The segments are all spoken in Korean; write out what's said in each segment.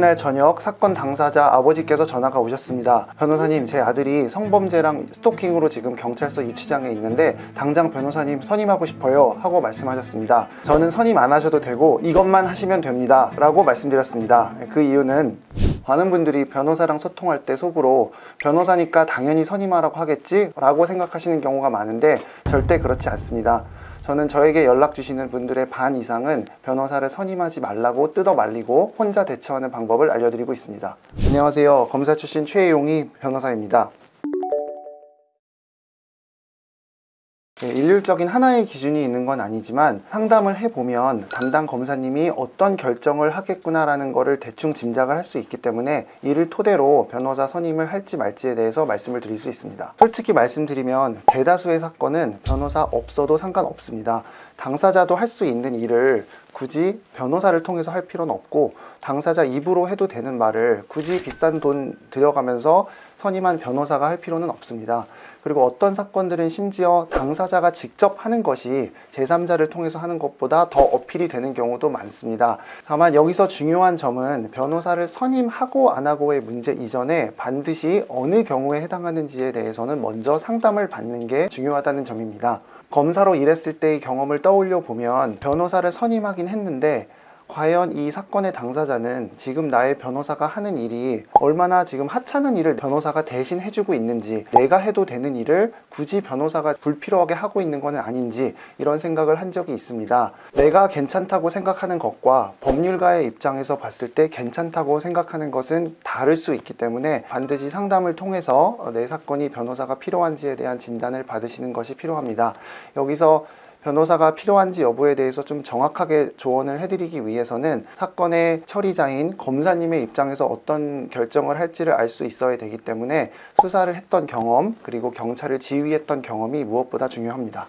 날 저녁 사건 당사자 아버지께서 전화가 오셨습니다. 변호사님, 제 아들이 성범죄랑 스토킹으로 지금 경찰서 유치장에 있는데 당장 변호사님 선임하고 싶어요 하고 말씀하셨습니다. 저는 선임 안 하셔도 되고 이것만 하시면 됩니다 라고 말씀드렸습니다. 그 이유는 많은 분들이 변호사랑 소통할 때 속으로 변호사니까 당연히 선임하라고 하겠지 라고 생각하시는 경우가 많은데 절대 그렇지 않습니다. 저는 저에게 연락 주시는 분들의 반 이상은 변호사를 선임하지 말라고 뜯어 말리고 혼자 대처하는 방법을 알려드리고 있습니다. 안녕하세요. 검사 출신 최용희 변호사입니다. 일률적인 하나의 기준이 있는 건 아니지만 상담을 해보면 담당 검사님이 어떤 결정을 하겠구나라는 거를 대충 짐작을 할 수 있기 때문에 이를 토대로 변호사 선임을 할지 말지에 대해서 말씀을 드릴 수 있습니다. 솔직히 말씀드리면 대다수의 사건은 변호사 없어도 상관없습니다. 당사자도 할 수 있는 일을 굳이 변호사를 통해서 할 필요는 없고 당사자 입으로 해도 되는 말을 굳이 비싼 돈 들여가면서 선임한 변호사가 할 필요는 없습니다. 그리고 어떤 사건들은 심지어 당사자가 직접 하는 것이 제3자를 통해서 하는 것보다 더 어필이 되는 경우도 많습니다. 다만 여기서 중요한 점은 변호사를 선임하고 안 하고의 문제 이전에 반드시 어느 경우에 해당하는지에 대해서는 먼저 상담을 받는 게 중요하다는 점입니다. 검사로 일했을 때의 경험을 떠올려 보면 변호사를 선임하긴 했는데 과연 이 사건의 당사자는 지금 나의 변호사가 하는 일이 얼마나 지금 하찮은 일을 변호사가 대신 해주고 있는지, 내가 해도 되는 일을 굳이 변호사가 불필요하게 하고 있는 건 아닌지 이런 생각을 한 적이 있습니다. 내가 괜찮다고 생각하는 것과 법률가의 입장에서 봤을 때 괜찮다고 생각하는 것은 다를 수 있기 때문에 반드시 상담을 통해서 내 사건이 변호사가 필요한지에 대한 진단을 받으시는 것이 필요합니다. 여기서 변호사가 필요한지 여부에 대해서 좀 정확하게 조언을 해드리기 위해서는 사건의 처리자인 검사님의 입장에서 어떤 결정을 할지를 알 수 있어야 되기 때문에 수사를 했던 경험 그리고 경찰을 지휘했던 경험이 무엇보다 중요합니다.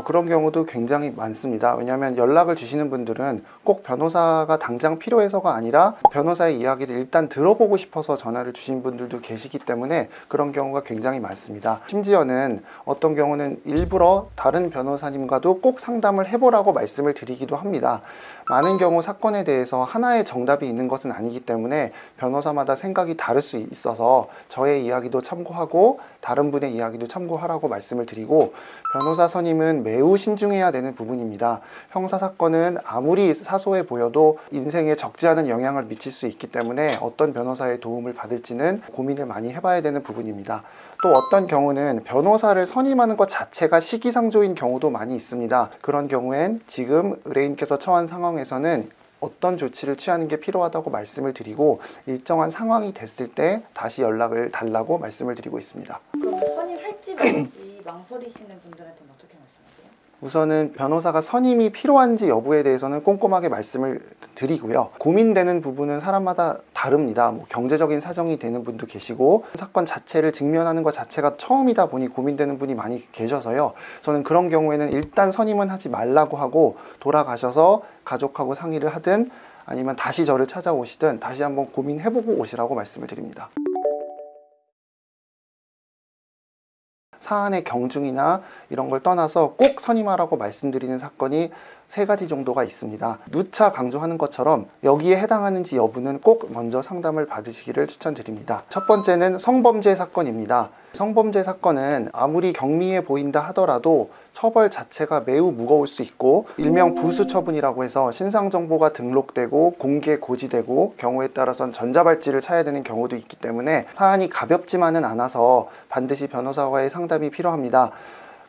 그런 경우도 굉장히 많습니다. 왜냐하면 연락을 주시는 분들은 꼭 변호사가 당장 필요해서가 아니라 변호사의 이야기를 일단 들어보고 싶어서 전화를 주신 분들도 계시기 때문에 그런 경우가 굉장히 많습니다. 심지어는 어떤 경우는 일부러 다른 변호사님과도 꼭 상담을 해보라고 말씀을 드리기도 합니다. 많은 경우 사건에 대해서 하나의 정답이 있는 것은 아니기 때문에 변호사마다 생각이 다를 수 있어서 저의 이야기도 참고하고 다른 분의 이야기도 참고하라고 말씀을 드리고, 변호사 선임은 매우 신중해야 되는 부분입니다. 형사사건은 아무리 사소해 보여도 인생에 적지 않은 영향을 미칠 수 있기 때문에 어떤 변호사의 도움을 받을지는 고민을 많이 해봐야 되는 부분입니다. 또 어떤 경우는 변호사를 선임하는 것 자체가 시기상조인 경우도 많이 있습니다. 그런 경우엔 지금 의뢰인께서 처한 상황에서는 어떤 조치를 취하는 게 필요하다고 말씀을 드리고 일정한 상황이 됐을 때 다시 연락을 달라고 말씀을 드리고 있습니다. 그럼 선임할지 말지 망설이시는 분들한테는 어떻게 말씀하세요? 우선은 변호사가 선임이 필요한지 여부에 대해서는 꼼꼼하게 말씀을 드리고요. 고민되는 부분은 사람마다 다릅니다. 경제적인 사정이 되는 분도 계시고 사건 자체를 직면하는 것 자체가 처음이다 보니 고민되는 분이 많이 계셔서요. 저는 그런 경우에는 일단 선임은 하지 말라고 하고 돌아가셔서 가족하고 상의를 하든 아니면 다시 저를 찾아오시든 다시 한번 고민해보고 오시라고 말씀을 드립니다. 사안의 경중이나 이런 걸 떠나서 꼭 선임하라고 말씀드리는 사건이 3가지 정도가 있습니다. 누차 강조하는 것처럼 여기에 해당하는지 여부는 꼭 먼저 상담을 받으시기를 추천드립니다. 첫 번째는 성범죄 사건입니다. 성범죄 사건은 아무리 경미해 보인다 하더라도 처벌 자체가 매우 무거울 수 있고 일명 부수 처분이라고 해서 신상 정보가 등록되고 공개 고지되고 경우에 따라서는 전자발찌를 차야 되는 경우도 있기 때문에 사안이 가볍지만은 않아서 반드시 변호사와의 상담이 필요합니다.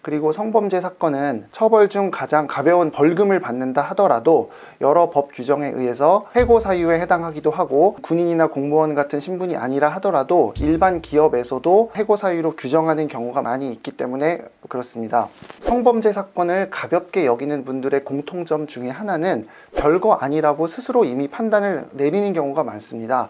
그리고 성범죄 사건은 처벌 중 가장 가벼운 벌금을 받는다 하더라도 여러 법 규정에 의해서 해고 사유에 해당하기도 하고 군인이나 공무원 같은 신분이 아니라 하더라도 일반 기업에서도 해고 사유로 규정하는 경우가 많이 있기 때문에 그렇습니다. 성범죄 사건을 가볍게 여기는 분들의 공통점 중에 하나는 별거 아니라고 스스로 이미 판단을 내리는 경우가 많습니다.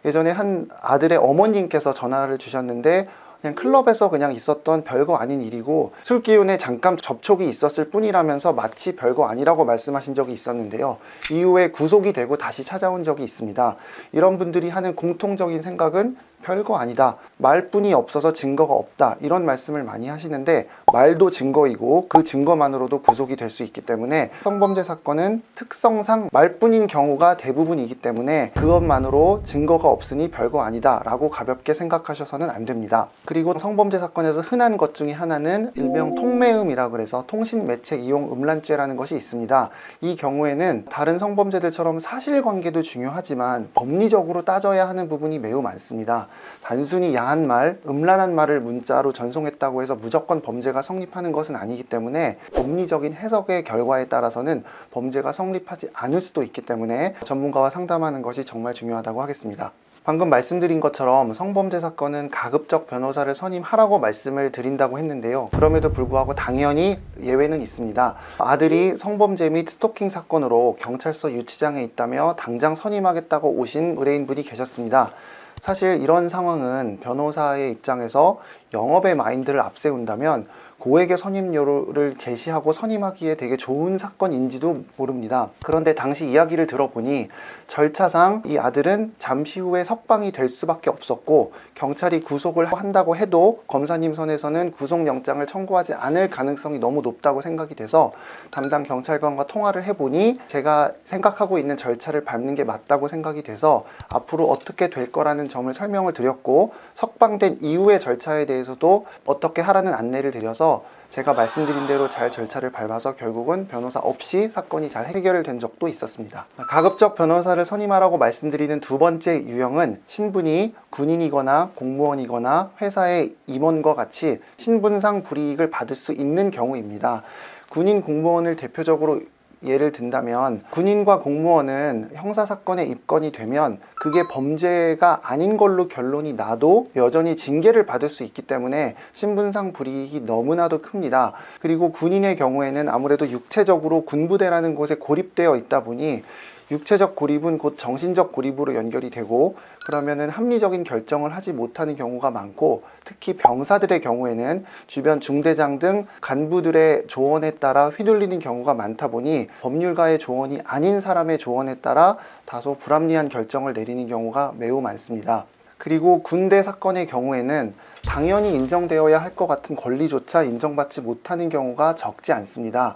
예전에 한 아들의 어머님께서 전화를 주셨는데 그냥 클럽에서 그냥 있었던 별거 아닌 일이고 술 기운에 잠깐 접촉이 있었을 뿐이라면서 마치 별거 아니라고 말씀하신 적이 있었는데요. 이후에 구속이 되고 다시 찾아온 적이 있습니다. 이런 분들이 하는 공통적인 생각은 별거 아니다, 말뿐이 없어서 증거가 없다, 이런 말씀을 많이 하시는데 말도 증거이고 그 증거만으로도 구속이 될 수 있기 때문에 성범죄 사건은 특성상 말뿐인 경우가 대부분이기 때문에 그것만으로 증거가 없으니 별거 아니다 라고 가볍게 생각하셔서는 안 됩니다. 그리고 성범죄 사건에서 흔한 것 중에 하나는 일명 통매음이라고 해서 통신매체 이용 음란죄라는 것이 있습니다. 이 경우에는 다른 성범죄들처럼 사실관계도 중요하지만 법리적으로 따져야 하는 부분이 매우 많습니다. 단순히 야한 말, 음란한 말을 문자로 전송했다고 해서 무조건 범죄가 성립하는 것은 아니기 때문에 법리적인 해석의 결과에 따라서는 범죄가 성립하지 않을 수도 있기 때문에 전문가와 상담하는 것이 정말 중요하다고 하겠습니다. 방금 말씀드린 것처럼 성범죄 사건은 가급적 변호사를 선임하라고 말씀을 드린다고 했는데요. 그럼에도 불구하고 당연히 예외는 있습니다. 아들이 성범죄 및 스토킹 사건으로 경찰서 유치장에 있다며 당장 선임하겠다고 오신 의뢰인분이 계셨습니다. 사실 이런 상황은 변호사의 입장에서 영업의 마인드를 앞세운다면 고액의 선임료를 제시하고 선임하기에 되게 좋은 사건인지도 모릅니다. 그런데 당시 이야기를 들어보니 절차상 이 아들은 잠시 후에 석방이 될 수밖에 없었고 경찰이 구속을 한다고 해도 검사님 선에서는 구속영장을 청구하지 않을 가능성이 너무 높다고 생각이 돼서 담당 경찰관과 통화를 해보니 제가 생각하고 있는 절차를 밟는 게 맞다고 생각이 돼서 앞으로 어떻게 될 거라는 점을 설명을 드렸고 석방된 이후의 절차에 대해서도 어떻게 하라는 안내를 드려서 제가 말씀드린 대로 잘 절차를 밟아서 결국은 변호사 없이 사건이 잘 해결된 적도 있었습니다. 가급적 변호사를 선임하라고 말씀드리는 두 번째 유형은 신분이 군인이거나 공무원이거나 회사의 임원과 같이 신분상 불이익을 받을 수 있는 경우입니다. 군인, 공무원을 대표적으로 예를 든다면 군인과 공무원은 형사사건에 입건이 되면 그게 범죄가 아닌 걸로 결론이 나도 여전히 징계를 받을 수 있기 때문에 신분상 불이익이 너무나도 큽니다. 그리고 군인의 경우에는 아무래도 육체적으로 군부대라는 곳에 고립되어 있다 보니 육체적 고립은 곧 정신적 고립으로 연결이 되고 그러면은 합리적인 결정을 하지 못하는 경우가 많고 특히 병사들의 경우에는 주변 중대장 등 간부들의 조언에 따라 휘둘리는 경우가 많다 보니 법률가의 조언이 아닌 사람의 조언에 따라 다소 불합리한 결정을 내리는 경우가 매우 많습니다. 그리고 군대 사건의 경우에는 당연히 인정되어야 할 것 같은 권리조차 인정받지 못하는 경우가 적지 않습니다.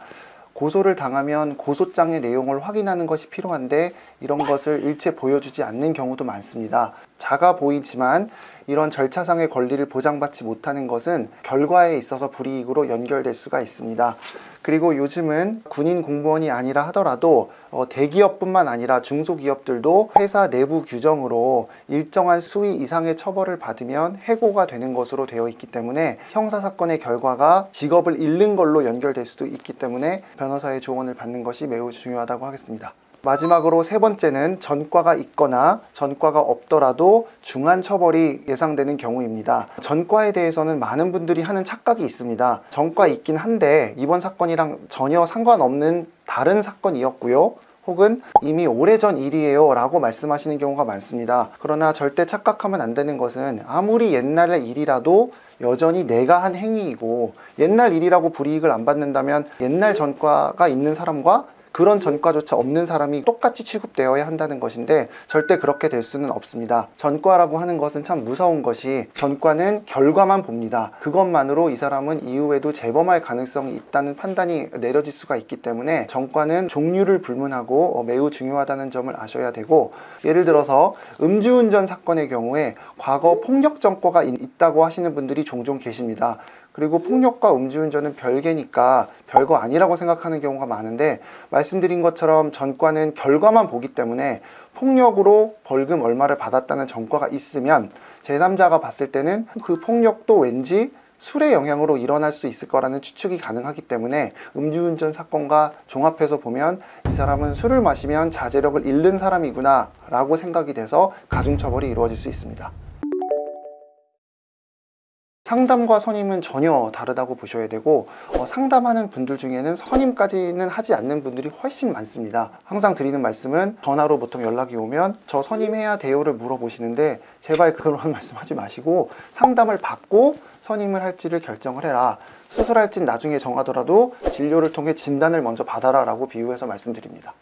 고소를 당하면 고소장의 내용을 확인하는 것이 필요한데 이런 것을 일체 보여주지 않는 경우도 많습니다. 작아 보이지만 이런 절차상의 권리를 보장받지 못하는 것은 결과에 있어서 불이익으로 연결될 수가 있습니다. 그리고 요즘은 군인 공무원이 아니라 하더라도 대기업뿐만 아니라 중소기업들도 회사 내부 규정으로 일정한 수위 이상의 처벌을 받으면 해고가 되는 것으로 되어 있기 때문에 형사사건의 결과가 직업을 잃는 걸로 연결될 수도 있기 때문에 변호사의 조언을 받는 것이 매우 중요하다고 하겠습니다. 마지막으로 세 번째는 전과가 있거나 전과가 없더라도 중한 처벌이 예상되는 경우입니다. 전과에 대해서는 많은 분들이 하는 착각이 있습니다. 전과 있긴 한데 이번 사건이랑 전혀 상관없는 다른 사건이었고요. 혹은 이미 오래전 일이에요 라고 말씀하시는 경우가 많습니다. 그러나 절대 착각하면 안 되는 것은 아무리 옛날의 일이라도 여전히 내가 한 행위이고 옛날 일이라고 불이익을 안 받는다면 옛날 전과가 있는 사람과 그런 전과조차 없는 사람이 똑같이 취급되어야 한다는 것인데 절대 그렇게 될 수는 없습니다. 전과라고 하는 것은 참 무서운 것이 전과는 결과만 봅니다. 그것만으로 이 사람은 이후에도 재범할 가능성이 있다는 판단이 내려질 수가 있기 때문에 전과는 종류를 불문하고 매우 중요하다는 점을 아셔야 되고 예를 들어서 음주운전 사건의 경우에 과거 폭력 전과가 있다고 하시는 분들이 종종 계십니다. 그리고 폭력과 음주운전은 별개니까 별거 아니라고 생각하는 경우가 많은데 말씀드린 것처럼 전과는 결과만 보기 때문에 폭력으로 벌금 얼마를 받았다는 전과가 있으면 제3자가 봤을 때는 그 폭력도 왠지 술의 영향으로 일어날 수 있을 거라는 추측이 가능하기 때문에 음주운전 사건과 종합해서 보면 이 사람은 술을 마시면 자제력을 잃는 사람이구나 라고 생각이 돼서 가중처벌이 이루어질 수 있습니다. 상담과 선임은 전혀 다르다고 보셔야 되고 상담하는 분들 중에는 선임까지는 하지 않는 분들이 훨씬 많습니다. 항상 드리는 말씀은 전화로 보통 연락이 오면 저 선임해야 돼요를 물어보시는데 제발 그런 말씀하지 마시고 상담을 받고 선임을 할지를 결정을 해라. 수술할진 나중에 정하더라도 진료를 통해 진단을 먼저 받아라 라고 비유해서 말씀드립니다.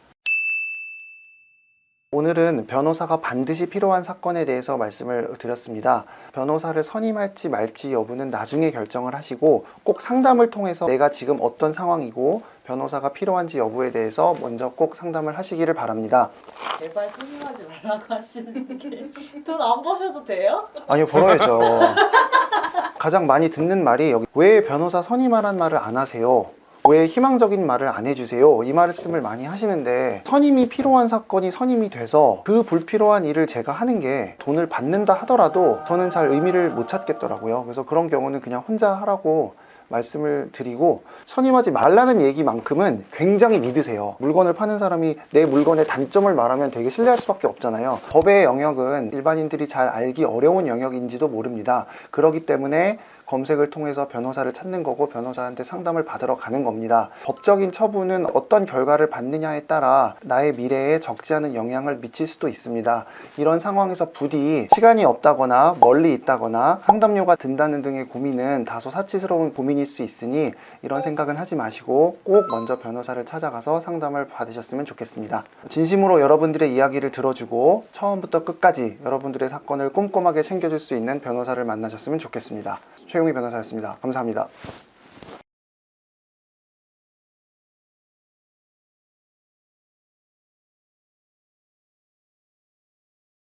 오늘은 변호사가 반드시 필요한 사건에 대해서 말씀을 드렸습니다. 변호사를 선임할지 말지 여부는 나중에 결정을 하시고 꼭 상담을 통해서 내가 지금 어떤 상황이고 변호사가 필요한지 여부에 대해서 먼저 꼭 상담을 하시기를 바랍니다. 제발 선임하지 말라고 하시는 게 돈 안 버셔도 돼요? 아니요, 벌어야죠. 가장 많이 듣는 말이 여기 왜 변호사 선임하라는 말을 안 하세요? 왜 희망적인 말을 안 해주세요? 이 말씀을 많이 하시는데 선임이 필요한 사건이 선임이 돼서 그 불필요한 일을 제가 하는 게 돈을 받는다 하더라도 저는 잘 의미를 못 찾겠더라고요. 그래서 그런 경우는 그냥 혼자 하라고 말씀을 드리고 선임하지 말라는 얘기만큼은 굉장히 믿으세요. 물건을 파는 사람이 내 물건의 단점을 말하면 되게 신뢰할 수밖에 없잖아요. 법의 영역은 일반인들이 잘 알기 어려운 영역인지도 모릅니다. 그렇기 때문에 검색을 통해서 변호사를 찾는 거고 변호사한테 상담을 받으러 가는 겁니다. 법적인 처분은 어떤 결과를 받느냐에 따라 나의 미래에 적지 않은 영향을 미칠 수도 있습니다. 이런 상황에서 부디 시간이 없다거나 멀리 있다거나 상담료가 든다는 등의 고민은 다소 사치스러운 고민일 수 있으니 이런 생각은 하지 마시고 꼭 먼저 변호사를 찾아가서 상담을 받으셨으면 좋겠습니다. 진심으로 여러분들의 이야기를 들어주고 처음부터 끝까지 여러분들의 사건을 꼼꼼하게 챙겨줄 수 있는 변호사를 만나셨으면 좋겠습니다. 최용희 변호사였습니다. 감사합니다.